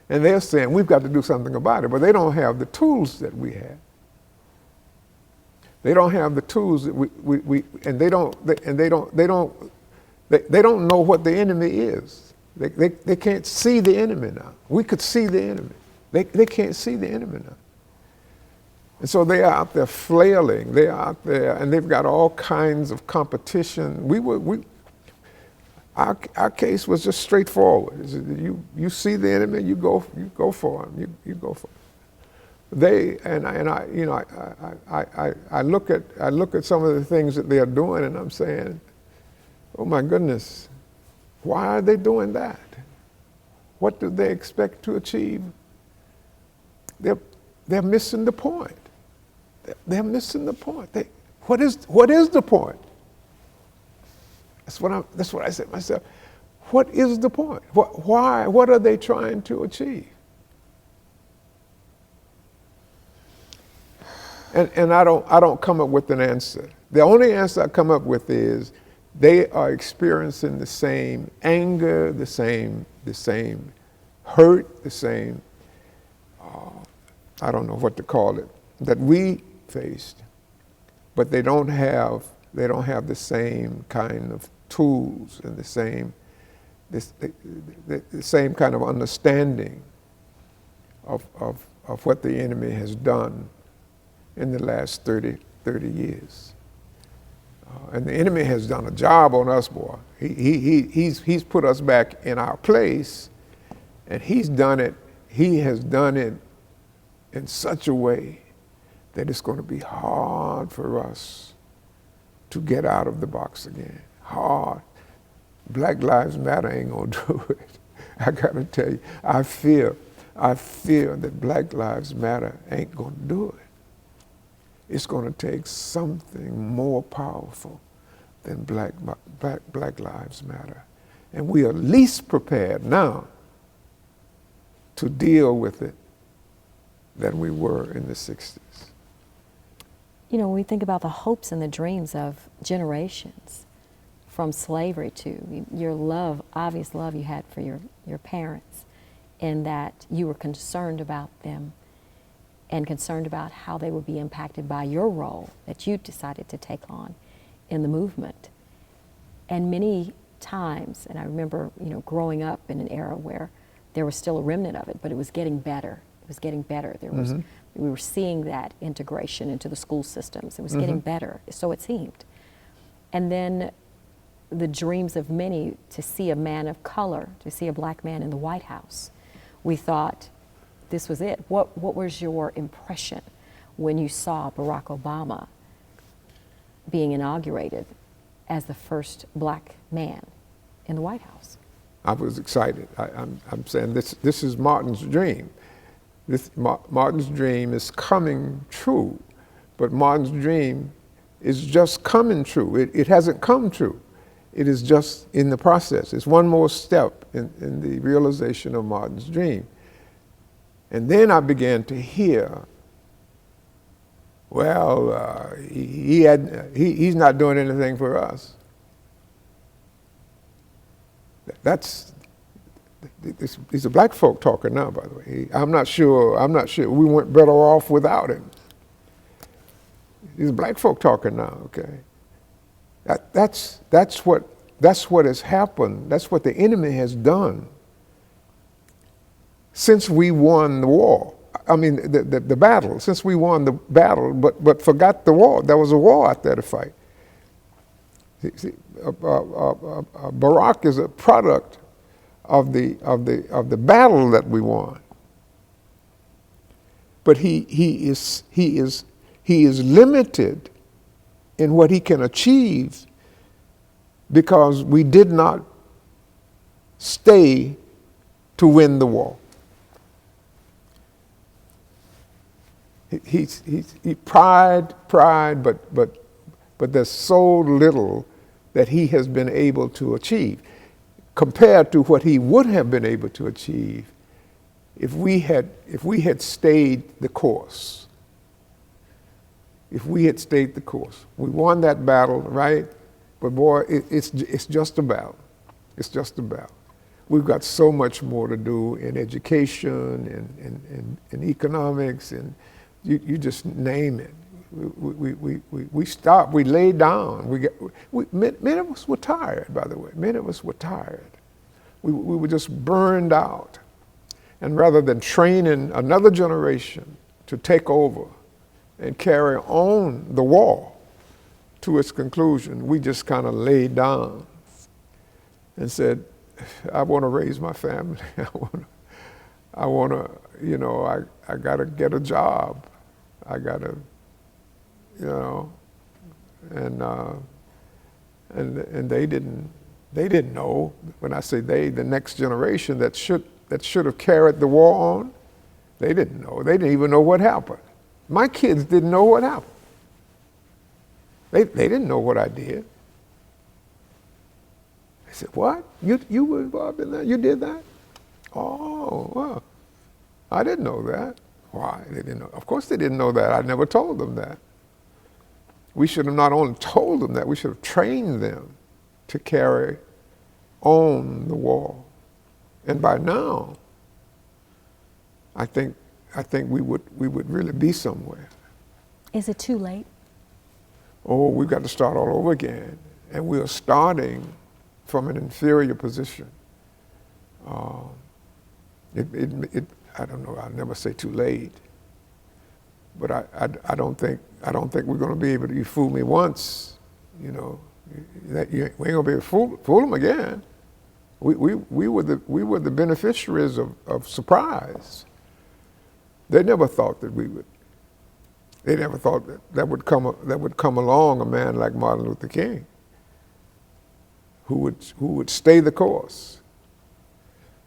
Speaker 2: And they're saying, we've got to do something about it, but they don't have the tools that we have. They don't have the tools that they don't know what the enemy is. They can't see the enemy now. We could see the enemy. They can't see the enemy now. And so they are out there flailing. They're out there, and they've got all kinds of competition. Our case was just straightforward. You see the enemy, you go for him. You go for him. I look at some of the things that they are doing, and I'm saying, oh my goodness, why are they doing that? What do they expect to achieve? They're missing the point. They're missing the point. What is the point? That's what I said to myself. What is the point? Why? What are they trying to achieve? And I don't come up with an answer. The only answer I come up with is they are experiencing the same anger, the same hurt, the same I don't know what to call it, that we faced, but they don't have the same kind of tools and the same kind of understanding of what the enemy has done in the last 30 years. And the enemy has done a job on us, boy. He's put us back in our place, and he has done it in such a way that it's going to be hard for us to get out of the box again. Hard. Black Lives Matter ain't going to do it. I got to tell you, I fear that Black Lives Matter ain't going to do it. It's going to take something more powerful than Black Lives Matter. And we are least prepared now to deal with it than we were in the 60s.
Speaker 1: You know, when we think about the hopes and the dreams of generations, from slavery to your love, obvious love you had for your parents, and that you were concerned about them and concerned about how they would be impacted by your role that you decided to take on in the movement. And many times, and I remember, growing up in an era where there was still a remnant of it, but it was getting better. It was getting better. We were seeing that integration into the school systems. It was getting better, so it seemed. And then the dreams of many to see a man of color, to see a black man in the White House. We thought this was it. What was your impression when you saw Barack Obama being inaugurated as the first black man in the White House?
Speaker 2: I was excited. I'm saying this is Martin's dream. Martin's dream is coming true, but Martin's dream is just coming true. It hasn't come true. It is just in the process. It's one more step in the realization of Martin's dream. And then I began to hear, well, he's not doing anything for us. These are black folk talking now, by the way. I'm not sure we weren't better off without him. These are black folk talking now, okay? That's what has happened. That's what the enemy has done since we won the war. I mean, the battle. Since we won the battle, but forgot the war. There was a war out there to fight. See, Barack is a product of the battle that we won. But he is limited in what he can achieve because we did not stay to win the war. He pride, but there's so little that he has been able to achieve compared to what he would have been able to achieve if we had stayed the course. If we had stayed the course. We won that battle, right? But boy, it's just a battle. It's just a battle. we've got so much more to do in education, in economics, and you just name it. We stopped, we laid down. Many of us were tired, by the way. Many of us were tired. We were just burned out. And rather than training another generation to take over and carry on the war to its conclusion, we just kind of laid down and said, I want to raise my family. I want to, you know, I got to get a job. I got to, you know, and they didn't know. When I say they, the next generation that should have carried the war on, they didn't know. They didn't even know what happened. My kids didn't know what happened. They didn't know what I did. I said, what? You were involved in that? You did that? Oh, well, I didn't know that. Why? They didn't know. Of course they didn't know that. I never told them that. We should have not only told them that, we should have trained them to carry on the war. And by now, I think we would really be somewhere.
Speaker 1: Is it too late?
Speaker 2: Oh, we've got to start all over again. And we are starting from an inferior position. I don't know, I'll never say too late. But I don't think we're going to be able to, you fool me once, you know, we ain't going to be able to fool them again. We were the beneficiaries of surprise. They never thought that we would. They never thought that would come along a man like Martin Luther King, who would stay the course.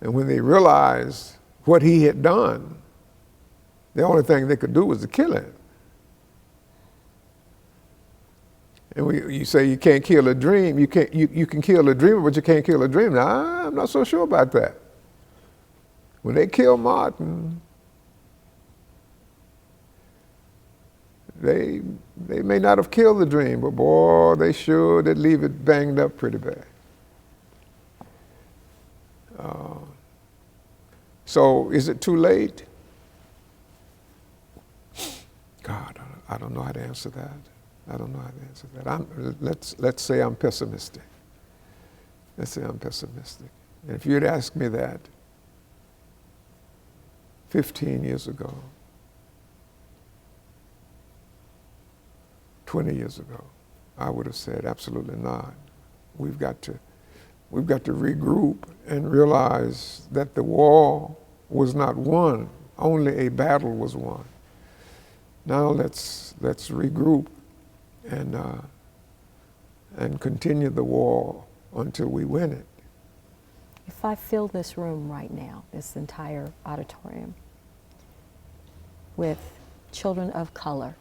Speaker 2: And when they realized what he had done, the only thing they could do was to kill him. And you say you can't kill a dream. You can kill a dreamer, but you can't kill a dream. Now, I'm not so sure about that. When they killed Martin, they may not have killed the dream, but boy, they sure did leave it banged up pretty bad. So is it too late? God, I don't know how to answer that. I don't know how to answer that. Let's say I'm pessimistic. Let's say I'm pessimistic. And if you'd asked me that 15 years ago, 20 years ago, I would have said absolutely not. We've got to regroup and realize that the war was not won, only a battle was won. Now let's regroup and continue the war until we win it.
Speaker 1: If I fill this room right now, this entire auditorium, with children of color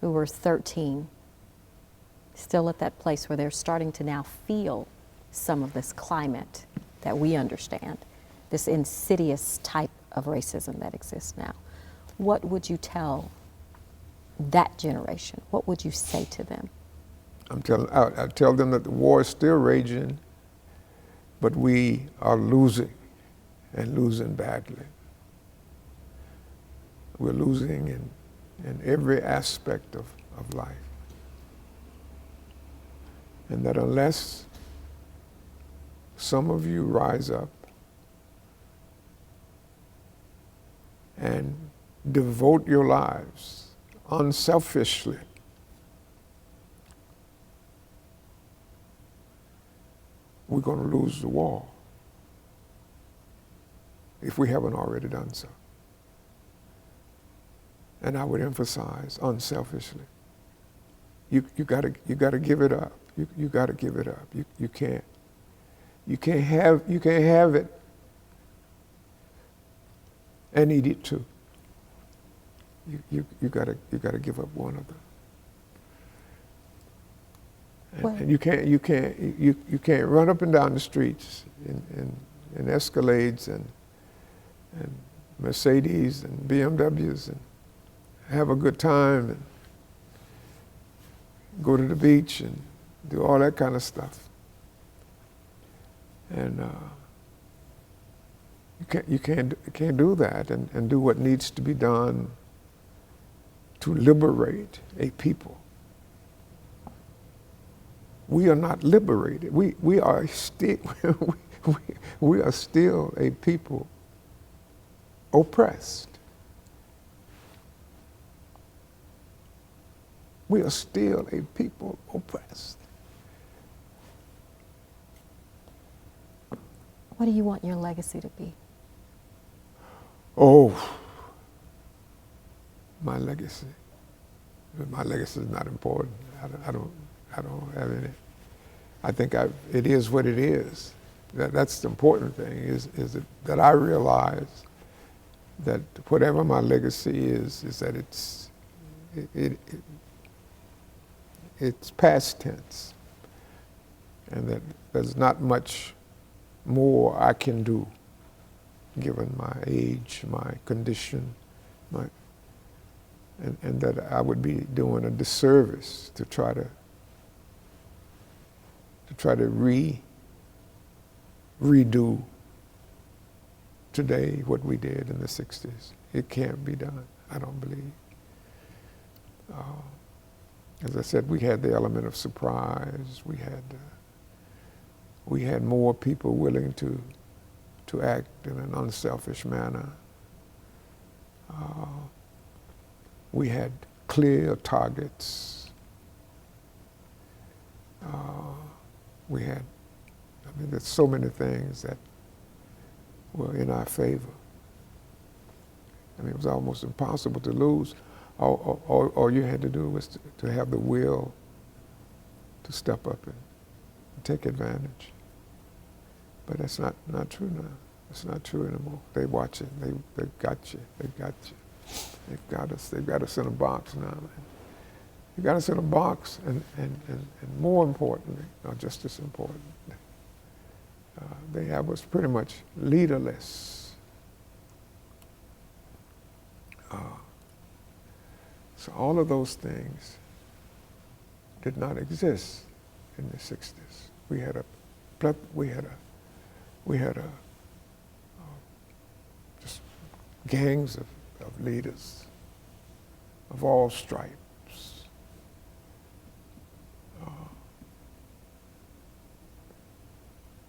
Speaker 1: who were 13, still at that place where they're starting to now feel some of this climate that we understand, this insidious type of racism that exists now, what would you tell that generation? What would you say to them?
Speaker 2: I tell them that the war is still raging, but we are losing, and losing badly. We're losing in every aspect of life. And that unless some of you rise up and devote your lives unselfishly we're going to lose the war if we haven't already done so. And I would emphasize unselfishly. You got to give it up. You got to give it up. You can't have it and eat it too. You got to give up one of them. And you can't run up and down the streets in Escalades and Mercedes and BMWs and have a good time and go to the beach and do all that kind of stuff. And You can't do that and do what needs to be done to liberate a people. We are not liberated. We are still we are still a people oppressed. We are still a people oppressed.
Speaker 1: What do you want your legacy to be?
Speaker 2: Oh, my legacy. My legacy is not important. I don't have any. I think it is what it is. That's the important thing, is that I realize that whatever my legacy is that it's past tense, and that there's not much more I can do, given my age, my condition, and that I would be doing a disservice to try to redo today what we did in the 60s. It can't be done, I don't believe. As I said, we had the element of surprise. We had more people willing to act in an unselfish manner. We had clear targets. There's so many things that were in our favor. It was almost impossible to lose. All you had to do was to have the will to step up and take advantage. But that's not true now. It's not true anymore. They watch it. They got you. They got you. They've got us. They've got us in a box now. They got us in a box, and more importantly, or just as important, they have us pretty much leaderless. So all of those things did not exist in the 60s. We had just gangs of leaders of all stripes.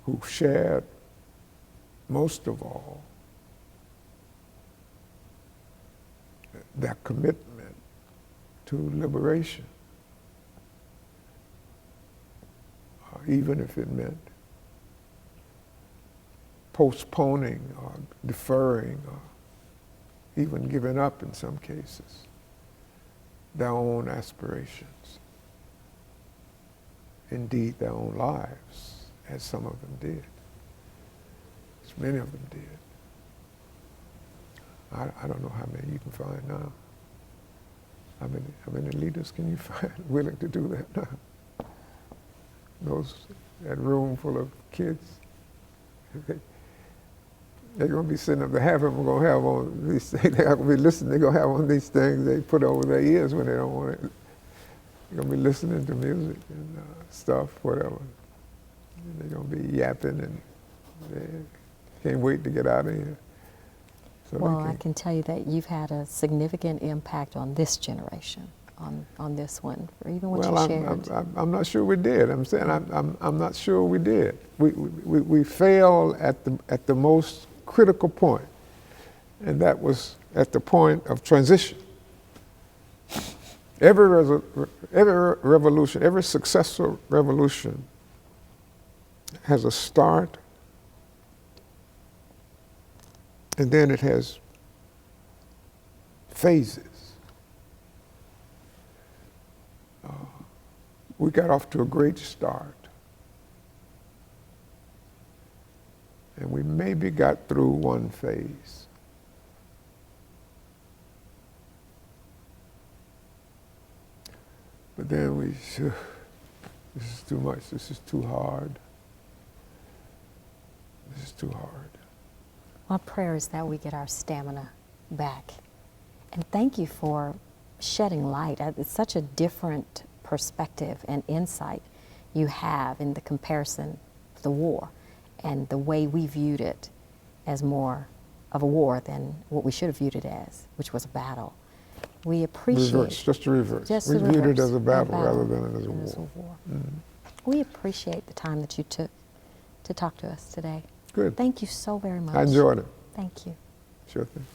Speaker 2: Who shared, most of all, their commitment to liberation, even if it meant postponing or deferring or even giving up, in some cases, their own aspirations, indeed their own lives, as some of them did, as many of them did. I don't know how many you can find now. How many leaders can you find willing to do that now? That room full of kids, they're going to be sitting up there. Half of them are going to have on these things. They're going to be listening. They're going to have on these things they put over their ears when they don't want it. They're going to be listening to music and stuff, whatever. And they're going to be yapping, and they can't wait to get out of here. So
Speaker 1: well, I can tell you that you've had a significant impact on this generation, on this one, or even what you shared.
Speaker 2: I'm not sure we did. I'm saying I'm not sure we did. We failed at the most critical point, and that was at the point of transition. Every revolution, every successful revolution has a start, and then it has phases. We got off to a great start, and we maybe got through one phase. But then this is too much, this is too hard. This is too hard.
Speaker 1: My prayer is that we get our stamina back. And thank you for shedding light. It's such a different perspective and insight you have in the comparison of the war and the way we viewed it as more of a war than what we should have viewed it as, which was a battle. We appreciate
Speaker 2: Reverse, just the reverse.
Speaker 1: Just
Speaker 2: We
Speaker 1: the
Speaker 2: viewed it
Speaker 1: reverse,
Speaker 2: as a battle rather than as a
Speaker 1: than
Speaker 2: war.
Speaker 1: We appreciate the time that you took to talk to us today.
Speaker 2: Good.
Speaker 1: Thank you so very much.
Speaker 2: I enjoyed it.
Speaker 1: Thank you.
Speaker 2: Sure thing.